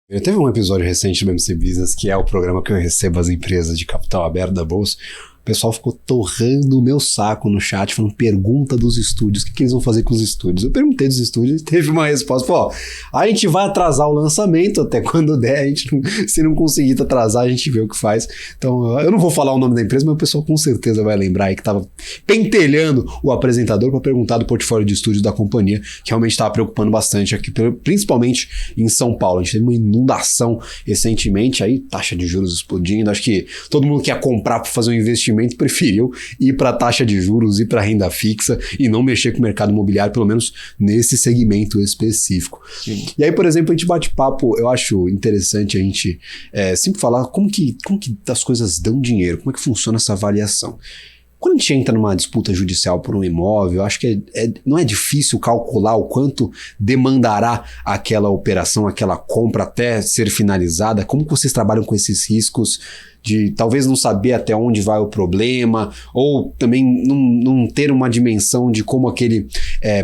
Teve um episódio recente do MC Business, que é o programa que eu recebo as empresas de capital aberto da Bolsa. O pessoal ficou torrando o meu saco no chat, falando pergunta dos estúdios, o que eles vão fazer com os estúdios? Eu perguntei dos estúdios e teve uma resposta, pô, a gente vai atrasar o lançamento até quando der, a gente se não conseguir atrasar, a gente vê o que faz. Então, eu não vou falar o nome da empresa, mas o pessoal com certeza vai lembrar aí que tava pentelhando o apresentador para perguntar do portfólio de estúdios da companhia, que realmente estava preocupando bastante aqui, principalmente em São Paulo. A gente teve uma inundação recentemente, aí taxa de juros explodindo, acho que todo mundo que ia comprar para fazer um investimento preferiu ir para a taxa de juros, ir para a renda fixa e não mexer com o mercado imobiliário, pelo menos nesse segmento específico. Sim. E aí, por exemplo, a gente bate papo, eu acho interessante a gente sempre falar como que as coisas dão dinheiro, como é que funciona essa avaliação. Quando a gente entra numa disputa judicial por um imóvel, acho que não é difícil calcular o quanto demandará aquela operação, aquela compra até ser finalizada. Como que vocês trabalham com esses riscos de talvez não saber até onde vai o problema, ou também não ter uma dimensão de como aquele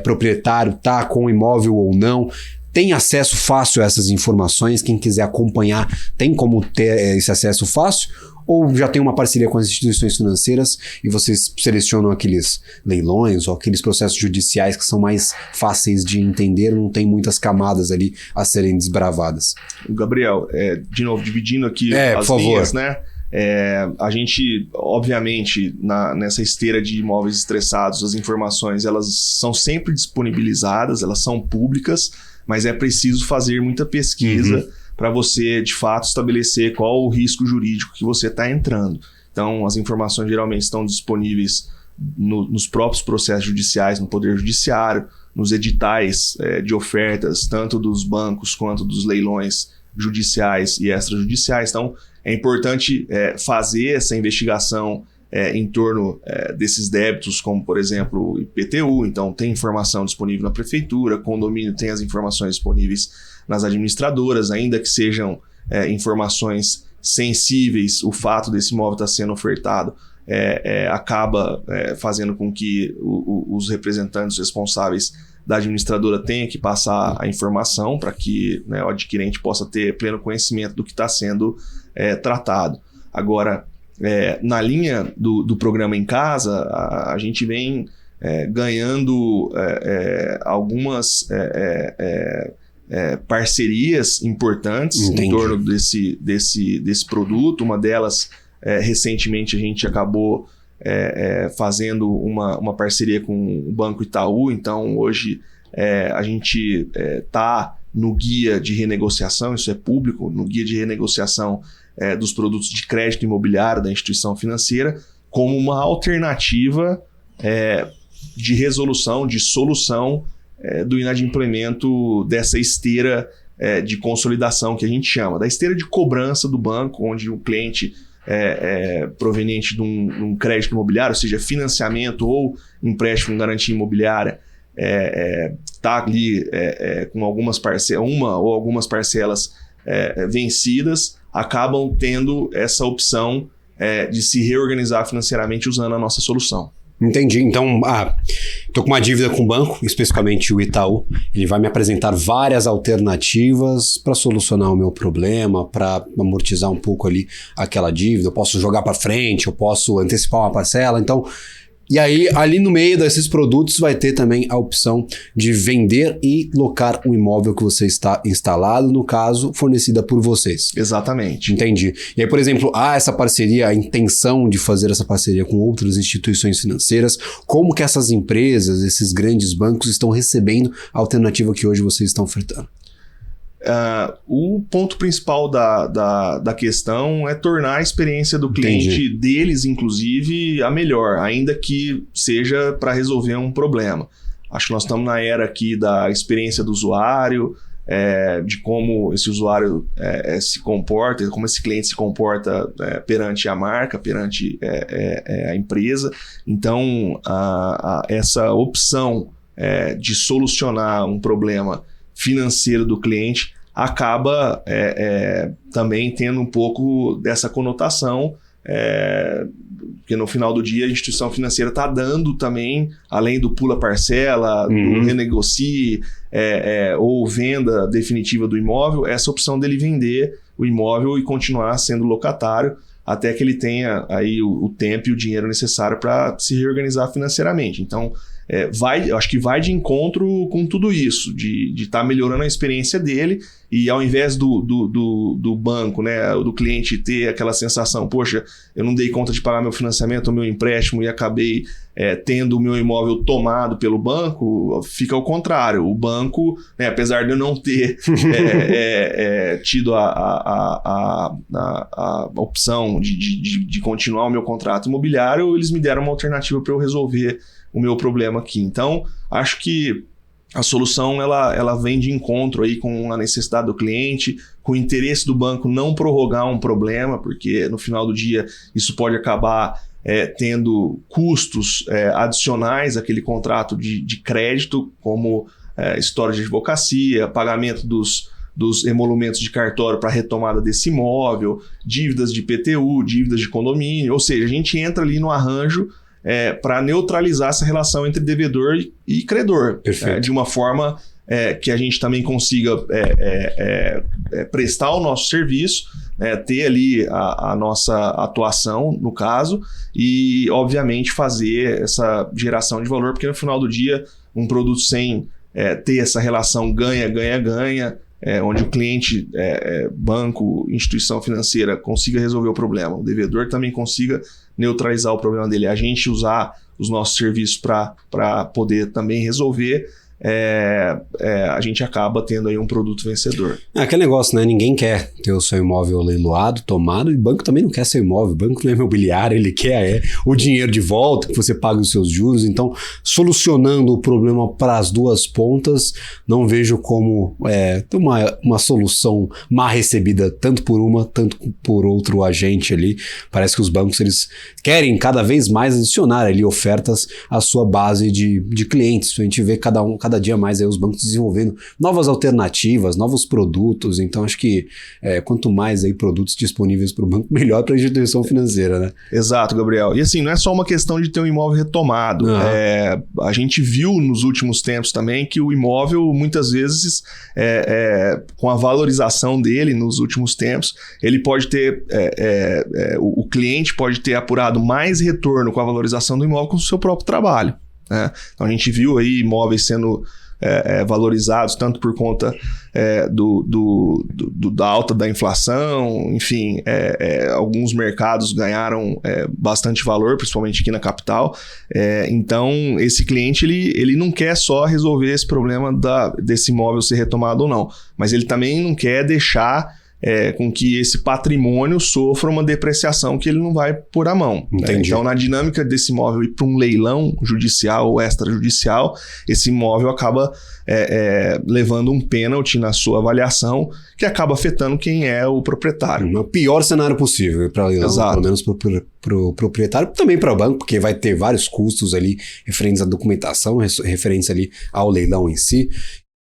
proprietário está com o imóvel ou não? Tem acesso fácil a essas informações? Quem quiser acompanhar tem como ter esse acesso fácil? Ou já tem uma parceria com as instituições financeiras e vocês selecionam aqueles leilões ou aqueles processos judiciais que são mais fáceis de entender, não tem muitas camadas ali a serem desbravadas? Gabriel, de novo, dividindo aqui as linhas, né? A gente, obviamente, nessa esteira de imóveis estressados, as informações elas são sempre disponibilizadas, elas são públicas, mas é preciso fazer muita pesquisa para você, de fato, estabelecer qual o risco jurídico que você está entrando. Então, as informações geralmente estão disponíveis nos próprios processos judiciais, no Poder Judiciário, nos editais de ofertas, tanto dos bancos quanto dos leilões judiciais e extrajudiciais. Então, é importante fazer essa investigação em torno desses débitos, como, por exemplo, o IPTU. Então, tem informação disponível na prefeitura, condomínio tem as informações disponíveis nas administradoras, ainda que sejam informações sensíveis. O fato desse imóvel estar sendo ofertado acaba fazendo com que os representantes responsáveis da administradora tenham que passar a informação para que o adquirente possa ter pleno conhecimento do que está sendo tratado. Agora, na linha do programa Em Casa, a gente vem ganhando algumas parcerias importantes. Entendi. Em torno desse produto. Uma delas, recentemente, a gente acabou fazendo uma parceria com o Banco Itaú. Então, hoje, a gente está no guia de renegociação, isso é público, no guia de renegociação dos produtos de crédito imobiliário da instituição financeira, como uma alternativa de resolução, de solução do inadimplemento dessa esteira de consolidação que a gente chama, da esteira de cobrança do banco, onde o cliente proveniente de um crédito imobiliário, ou seja, financiamento ou empréstimo com garantia imobiliária, está ali com algumas parcelas, uma ou algumas parcelas vencidas, acabam tendo essa opção de se reorganizar financeiramente usando a nossa solução. Entendi. Então, estou com uma dívida com o banco, especificamente o Itaú. Ele vai me apresentar várias alternativas para solucionar o meu problema, para amortizar um pouco ali aquela dívida. Eu posso jogar para frente, eu posso antecipar uma parcela. Então, e aí, ali no meio desses produtos vai ter também a opção de vender e locar um imóvel que você está instalado, no caso, fornecida por vocês. Exatamente. Entendi. E aí, por exemplo, há essa parceria, a intenção de fazer essa parceria com outras instituições financeiras. Como que essas empresas, esses grandes bancos estão recebendo a alternativa que hoje vocês estão ofertando? O ponto principal da questão é tornar a experiência do cliente, deles inclusive, a melhor, ainda que seja para resolver um problema. Acho que nós estamos na era aqui da experiência do usuário, de como esse usuário se comporta, como esse cliente se comporta perante a marca, perante a empresa. Então, essa opção de solucionar um problema financeiro do cliente acaba também tendo um pouco dessa conotação Porque no final do dia a instituição financeira está dando também, além do pula parcela, do renegocie ou venda definitiva do imóvel, essa opção dele vender o imóvel e continuar sendo locatário até que ele tenha aí o tempo e o dinheiro necessário para se reorganizar financeiramente. Então, eu acho que vai de encontro com tudo isso, de estar melhorando a experiência dele e ao invés do banco, né, do cliente ter aquela sensação, poxa, eu não dei conta de pagar meu financiamento, o meu empréstimo e acabei tendo o meu imóvel tomado pelo banco, fica ao contrário. O banco, né, apesar de eu não ter tido a opção de continuar o meu contrato imobiliário, eles me deram uma alternativa para eu resolver o meu problema aqui. Então, acho que a solução ela vem de encontro aí com a necessidade do cliente, com o interesse do banco não prorrogar um problema, porque no final do dia isso pode acabar tendo custos adicionais àquele contrato de crédito, como história de advocacia, pagamento dos emolumentos de cartório para retomada desse imóvel, dívidas de IPTU, dívidas de condomínio, ou seja, a gente entra ali no arranjo para neutralizar essa relação entre devedor e credor, de uma forma que a gente também consiga prestar o nosso serviço, ter ali a nossa atuação, no caso, e, obviamente, fazer essa geração de valor, porque no final do dia, um produto sem ter essa relação ganha-ganha-ganha, onde o cliente, banco, instituição financeira, consiga resolver o problema, o devedor também consiga neutralizar o problema dele, a gente usar os nossos serviços para poder também resolver, a gente acaba tendo aí um produto vencedor. Aquele negócio, né? Ninguém quer ter o seu imóvel leiloado, tomado, e o banco também não quer seu imóvel. O banco não é imobiliário, ele quer o dinheiro de volta, que você pague os seus juros. Então, solucionando o problema para as duas pontas, não vejo como uma solução mal recebida, tanto por uma, tanto por outro agente ali. Parece que os bancos, eles querem cada vez mais adicionar ali ofertas à sua base de clientes. A gente vê cada dia mais aí os bancos desenvolvendo novas alternativas, novos produtos. Então, acho que quanto mais aí produtos disponíveis para o banco, melhor para a instituição financeira, né? Exato, Gabriel. E assim, não é só uma questão de ter um imóvel retomado. A gente viu nos últimos tempos também que o imóvel, muitas vezes, com a valorização dele nos últimos tempos, ele pode ter, o cliente pode ter apurado mais retorno com a valorização do imóvel com o seu próprio trabalho. Então a gente viu aí imóveis sendo valorizados tanto por conta da alta da inflação, enfim, alguns mercados ganharam bastante valor, principalmente aqui na capital. Então esse cliente ele não quer só resolver esse problema desse imóvel ser retomado ou não, mas ele também não quer deixar com que esse patrimônio sofra uma depreciação que ele não vai pôr a mão. Então, na dinâmica desse imóvel ir para um leilão judicial ou extrajudicial, esse imóvel acaba levando um pênalti na sua avaliação, que acaba afetando quem é o proprietário. O pior cenário possível para leilão, exato, pelo menos para o proprietário, também para o banco, porque vai ter vários custos ali referentes à documentação, referentes ali ao leilão em si.